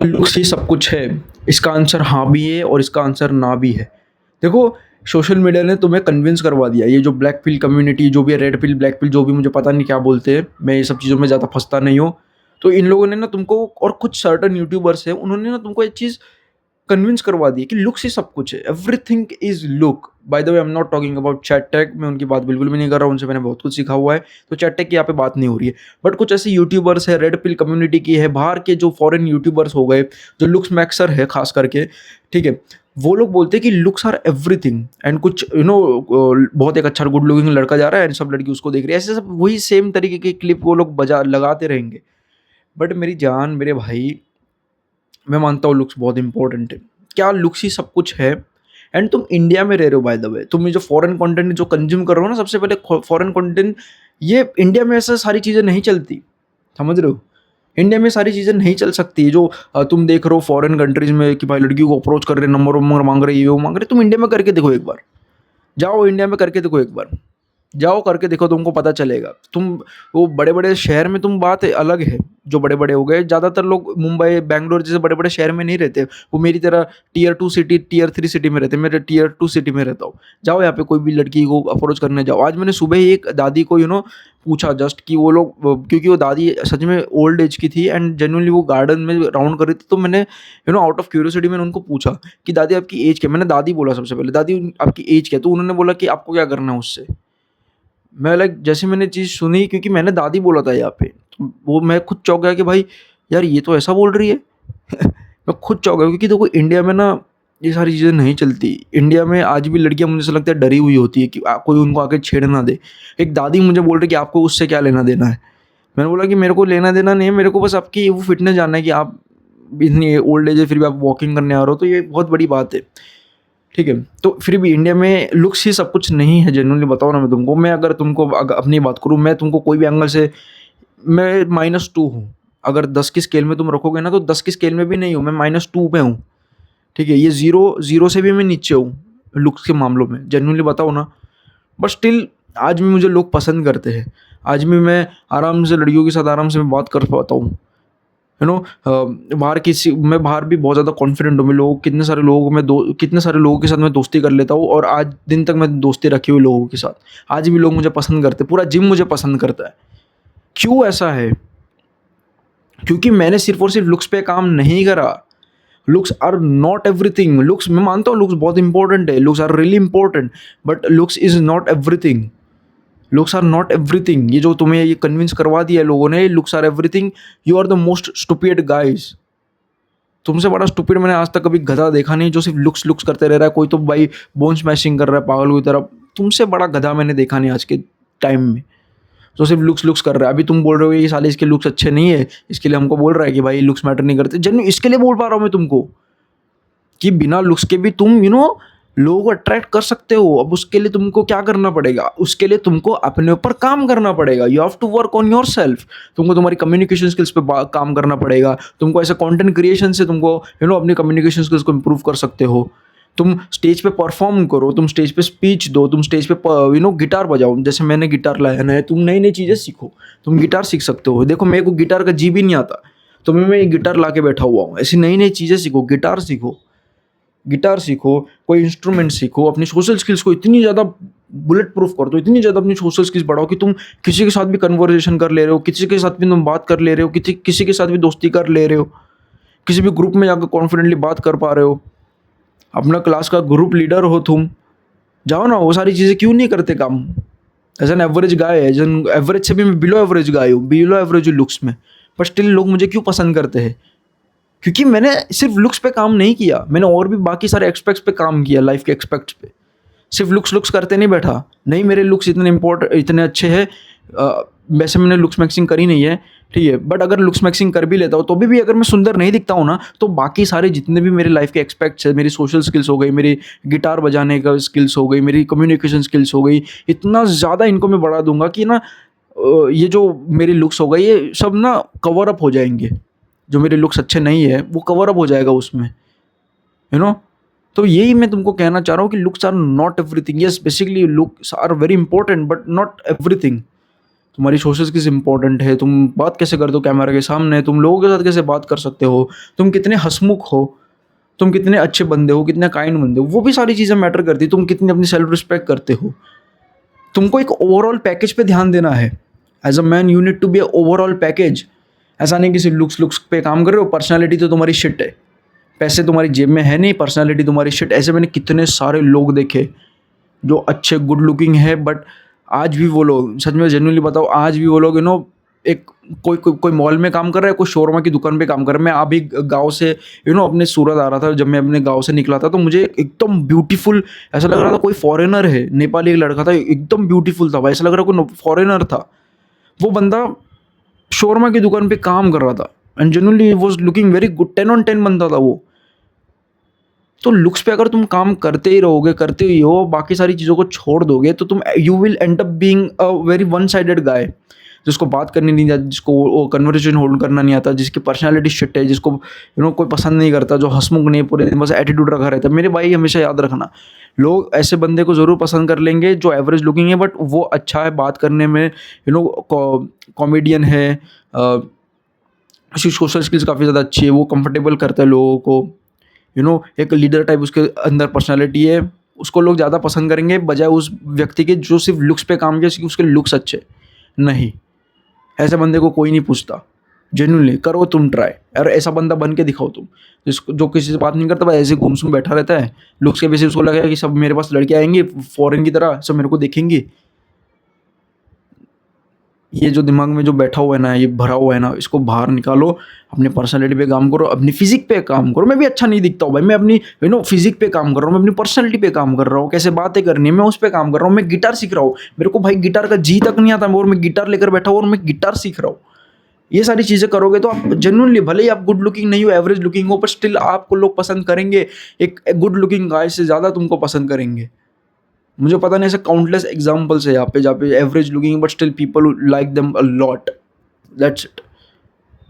Looks he सब कुछ है? इसका आंसर हाँ भी है और इसका आंसर ना भी है। देखो, सोशल मीडिया ने तुम्हें कन्विंस करवा दिया। ये जो ब्लैक पिल कम्युनिटी जो भी है, रेड पिल, ब्लैक पिल, जो भी मुझे पता नहीं क्या बोलते हैं, मैं ये सब चीज़ों में ज़्यादा फँसता नहीं हूँ। तो इन लोगों ने ना तुमको और कुछ सर्टेन यूट्यूबर्स हैं, उन्होंने ना तुमको एक चीज़ कन्विंस करवा दी कि लुक्स ही सब कुछ है। Everything is look. By the way, I am not talking about chat tag, मैं उनकी बात बिल्कुल भी नहीं कर रहा हूँ, उनसे मैंने बहुत कुछ सीखा हुआ है, तो चैट टैग की यहाँ पे बात नहीं हो रही है। बट कुछ ऐसे यूट्यूबर्स है, रेड पिल कम्युनिटी की है, बाहर के जो फॉरेन यूट्यूबर्स हो गए, जो लुक्स मैक्सर है खास करके, ठीक है, वो लोग बोलते हैं कि लुक्स आर एवरीथिंग। एंड कुछ बहुत एक अच्छा गुड लुकिंग लड़का जा रहा है एंड सब लड़की उसको देख रही है, ऐसे सब वही सेम तरीके की क्लिप वो लोग बजा लगाते रहेंगे। बट मेरी जान, मेरे भाई, मैं मानता हूँ लुक्स बहुत इंपॉर्टेंट है। क्या लुक्स ही सब कुछ है? एंड तुम इंडिया में रह रहे हो, बाय द वे, तुम ये जो फॉरेन कंटेंट जो कंज्यूम कर रहे हो ना, सबसे पहले फॉरेन कंटेंट, ये इंडिया में ऐसा सारी चीज़ें नहीं चलती, समझ रहे हो? इंडिया में सारी चीज़ें नहीं चल सकती। जो तुम देख रहे हो फॉरेन कंट्रीज में कि भाई लड़कियों को अप्रोच कर रहे, नंबर वंबर मांग रहे, ये वो मांग रहे, तुम इंडिया में करके देखो एक बार। जाओ इंडिया में करके देखो एक बार, जाओ करके देखो, तुमको पता चलेगा। तुम वो बड़े-बड़े शहर में तुम बात अलग है, जो बड़े-बड़े हो गए, ज़्यादातर लोग मुंबई, बैंगलोर जैसे बड़े-बड़े शहर में नहीं रहते। वो मेरी तरह टियर 2 सिटी, टियर 3 सिटी में रहते हैं, मैं टियर 2 सिटी में रहता हूँ। जाओ यहाँ पे कोई भी लड़की को अप्रोच करने जाओ। आज मैंने सुबह ही एक दादी को पूछा जस्ट कि वो लोग क्योंकि वो दादी सच में ओल्ड एज की थी एंड जेन्युइनली वो गार्डन में राउंड कर रही थी, तो मैंने आउट ऑफ क्यूरियोसिटी मैंने उनको पूछा कि दादी आपकी एज क्या है? मैंने दादी बोला सबसे पहले, दादी आपकी एज क्या है? तो उन्होंने बोला कि आपको क्या करना है उससे? मैं लाइक जैसे मैंने चीज़ सुनी, क्योंकि मैंने दादी बोला था यहाँ पे, तो वो मैं खुद चौंक गया कि भाई यार ये तो ऐसा बोल रही है। मैं खुद चौंक गया क्योंकि देखो इंडिया में ना ये सारी चीज़ें नहीं चलती। इंडिया में आज भी लड़कियाँ मुझे ऐसा लगता है डरी हुई होती है कि कोई उनको आके छेड़ ना दे। एक दादी मुझे बोल रही कि आपको उससे क्या लेना देना है? मैंने बोला कि मेरे को लेना देना नहीं है, मेरे को बस आपकी वो फ़िटनेस जानना है कि आप इतनी ओल्ड एज है फिर भी आप वॉकिंग करने आ रहे हो, तो ये बहुत बड़ी बात है। ठीक है, तो फिर भी इंडिया में लुक्स ही सब कुछ नहीं है, जेन्युइनली बताऊँ ना मैं तुमको। मैं अगर तुमको अपनी बात करूँ, मैं तुमको कोई भी एंगल से, मैं -2 हूँ। अगर 10 की स्केल में तुम रखोगे ना, तो 10 की स्केल में भी नहीं हूँ, मैं -2 पे हूँ। ठीक है, ये 0 से भी मैं नीचे हूँ लुक्स के मामलों में, जेन्युइनली बताऊँ ना। बट स्टिल आज भी मुझे लोग पसंद करते हैं। आज भी मैं आराम से लड़कियों के साथ आराम से मैं बात कर पाता हूँ। बाहर किसी मैं बाहर भी बहुत ज़्यादा कॉन्फिडेंट हूँ। मैं कितने सारे लोगों के साथ मैं दोस्ती कर लेता हूँ और आज दिन तक मैं दोस्ती रखी हुई लोगों के साथ। आज भी लोग मुझे पसंद करते हैं, पूरा जिम मुझे पसंद करता है। क्यों ऐसा है? क्योंकि मैंने सिर्फ़ और सिर्फ़ लुक्स पे काम नहीं करा। Looks are not everything. Looks, मैं मानता हूँ लुक्स बहुत इंपॉर्टेंट है, looks are really important, but looks is not everything. Looks are not everything. ये जो तुम्हें ये कन्विंस करवा दिया है लोगों ने, looks are everything, you are the most stupid guys. तुमसे बड़ा स्टूपिड मैंने आज तक कभी गधा देखा नहीं, जो सिर्फ लुक्स लुक्स करते रह रहा है। कोई तो भाई बोन स्मैशिंग कर रहा है पागलों की तरह। तुमसे बड़ा गधा मैंने देखा नहीं आज के टाइम में, जो सिर्फ लुक्स लुक्स कर रहा है। अभी तुम बोल रहे हो ये साले इसके लुक्स अच्छे नहीं है, इसके लिए हमको बोल रहा है कि भाई लुक्स मैटर नहीं करते। जन इसके लिए बोल पा रहा हूँ मैं तुमको कि बिना लुक्स के भी तुम लोगों को अट्रैक्ट कर सकते हो। अब उसके लिए तुमको क्या करना पड़ेगा? उसके लिए तुमको अपने ऊपर काम करना पड़ेगा। You have to work on yourself. तुमको तुम्हारी कम्युनिकेशन स्किल्स पे काम करना पड़ेगा। तुमको ऐसे कंटेंट क्रिएशन से तुमको अपनी कम्युनिकेशन स्किल्स को इम्प्रूव कर सकते हो। तुम स्टेज पे परफॉर्म करो, तुम स्टेज पे स्पीच दो, तुम स्टेज पे गिटार बजाओ। जैसे मैंने गिटार लाया है, तुम नई नई चीज़ें सीखो। तुम गिटार सीख सकते हो। देखो मेरे को गिटार का जी भी नहीं आता, तो मैं ये गिटार ला के बैठा हुआ हूँ। ऐसी नई नई चीज़ें सीखो, गिटार सीखो, कोई इंस्ट्रूमेंट सीखो, अपनी सोशल स्किल्स को इतनी ज़्यादा बुलेट प्रूफ कर दो, इतनी ज़्यादा अपनी सोशल स्किल्स बढ़ाओ कि तुम किसी के साथ भी कन्वर्सेशन कर ले रहे हो, किसी के साथ भी तुम बात कर ले रहे हो, किसी के साथ भी दोस्ती कर ले रहे हो, किसी भी ग्रुप में जाकर कॉन्फिडेंटली बात कर पा रहे हो, अपना क्लास का ग्रुप लीडर हो तुम। जाओ ना, वो सारी चीज़ें क्यों नहीं करते काम? As an average guy, as an average से भी मैं बिलो एवरेज गाय हूँ, बिलो एवरेज लुक्स में, पर स्टिल लोग मुझे क्यों पसंद करते हैं? क्योंकि मैंने सिर्फ लुक्स पे काम नहीं किया, मैंने और भी बाकी सारे एस्पेक्ट्स पे काम किया, लाइफ के एस्पेक्ट्स पे। सिर्फ लुक्स लुक्स करते नहीं बैठा। नहीं, मेरे लुक्स इतने अच्छे हैं। वैसे मैंने लुक्स मैक्सिंग करी नहीं है, ठीक है, बट अगर लुक्स मैक्सिंग कर भी लेता हूँ तो भी अगर मैं सुंदर नहीं दिखता हूँ ना, तो बाकी सारे जितने भी मेरे लाइफ के एस्पेक्ट्स है, मेरी सोशल स्किल्स हो गई, मेरी गिटार बजाने का स्किल्स हो गई, मेरी कम्युनिकेशन स्किल्स हो गई, इतना ज़्यादा इनको मैं बढ़ा दूंगा कि ये जो मेरी लुक्स हो गई, ये सब ना कवर अप हो जाएंगे। जो मेरे लुक्स अच्छे नहीं है वो कवर अप हो जाएगा उसमें, यू नो। तो यही मैं तुमको कहना चाह रहा हूँ कि looks are not everything. Yes, basically looks are very important but not everything. तुम्हारी सोशल स्किल्स इंपॉर्टेंट है, तुम बात कैसे करते हो कैमरा के सामने, तुम लोगों के साथ कैसे बात कर सकते हो, तुम कितने हंसमुख हो, तुम कितने अच्छे बंदे हो, कितने काइंड बंदे हो, वो भी सारी चीज़ें मैटर करती है। तुम कितनी अपनी सेल्फ रिस्पेक्ट करते हो। तुमको एक ओवरऑल पैकेज पे ध्यान देना है। As a man you need to be a overall package. ऐसा नहीं कि सिर्फ लुक्स पे काम कर रहे हो, पर्सनैलिटी तो तुम्हारी शिट है, पैसे तुम्हारी जेब में है नहीं, पर्सनैलिटी तुम्हारी शिट। ऐसे मैंने कितने सारे लोग देखे जो अच्छे गुड लुकिंग है, बट आज भी वो लोग, सच में जेन्युइनली बताओ, आज भी वो लोग एक कोई मॉल में काम कर रहा है, कोई शोरमा की दुकान पे काम कर रहा है। मैं अभी गांव से अपने सूरत आ रहा था, जब मैं अपने गांव से निकला था तो मुझे एकदम ब्यूटीफुल ऐसा लग रहा था, कोई फॉरेनर है, नेपाली एक लड़का था, एकदम ब्यूटीफुल था भाई, ऐसा लग रहा कोई फॉरेनर था। वो बंदा शोरमा की दुकान पे काम कर रहा था and genuinely was looking very good, 10 on 10 बंदा था वो। तो लुक्स पे अगर तुम काम करते ही रहोगे, करते ही हो, बाकी सारी चीज़ों को छोड़ दोगे, तो तुम you will end up being a very one sided guy, जिसको बात करनी नहीं आती, जिसको वो कन्वर्सेशन होल्ड करना नहीं आता, जिसकी पर्सनैलिटी शिट है, जिसको कोई पसंद नहीं करता, जो हंसमुख नहीं, पूरे दिन बस एटीट्यूड रखा रहता है। मेरे भाई हमेशा याद रखना, लोग ऐसे बंदे को ज़रूर पसंद कर लेंगे जो एवरेज लुकिंग है, बट वो अच्छा है बात करने में, कॉमेडियन है, उसकी सोशल स्किल्स काफ़ी ज़्यादा अच्छी है, वो कंफर्टेबल करता है लोगों को, एक लीडर टाइप उसके अंदर पर्सनालिटी है, उसको लोग ज़्यादा पसंद करेंगे बजाय उस व्यक्ति के जो सिर्फ लुक्स पे काम किया, क्योंकि उसके लुक्स अच्छे नहीं। ऐसे बंदे को कोई नहीं पूछता। जेन्युइनली करो तुम ट्राई, और ऐसा बंदा बन के दिखाओ तुम, जिसको जो किसी से बात नहीं करता, बस ऐसे गुमसुम बैठा रहता है, लुक्स के बेसिस उसको लगेगा कि सब मेरे पास लड़के आएंगी फॉरेन की तरह, सब मेरे को देखेंगी। ये जो दिमाग में जो बैठा हुआ है ना, ये भरा हुआ है ना, इसको बाहर निकालो, अपनी पर्सनैलिटी पे काम करो, अपनी फिजिक पे काम करो। मैं भी अच्छा नहीं दिखता हूँ भाई, मैं अपनी फिजिक पे काम कर रहा हूँ, मैं अपनी पर्सनैलिटी पे काम कर रहा हूँ, कैसे बातें करनी है मैं उस पर काम कर रहा हूँ, मैं गिटार सीख रहा हूँ, मेरे को भाई गिटार का जी तक नहीं आता, और मैं गिटार लेकर बैठा हूँ और मैं गिटार सीख रहा हूँ। ये सारी चीज़ें करोगे तो आप जेन्युइनली, भले ही आप गुड लुकिंग नहीं हो, एवरेज लुकिंग हो, पर स्टिल आपको लोग पसंद करेंगे। एक गुड लुकिंग गाय से ज़्यादा तुमको पसंद करेंगे। मुझे पता नहीं, ऐसे काउंटलेस एग्जाम्पल्स है यहाँ पे, जहाँ पे average looking but still people like them a lot. That's it.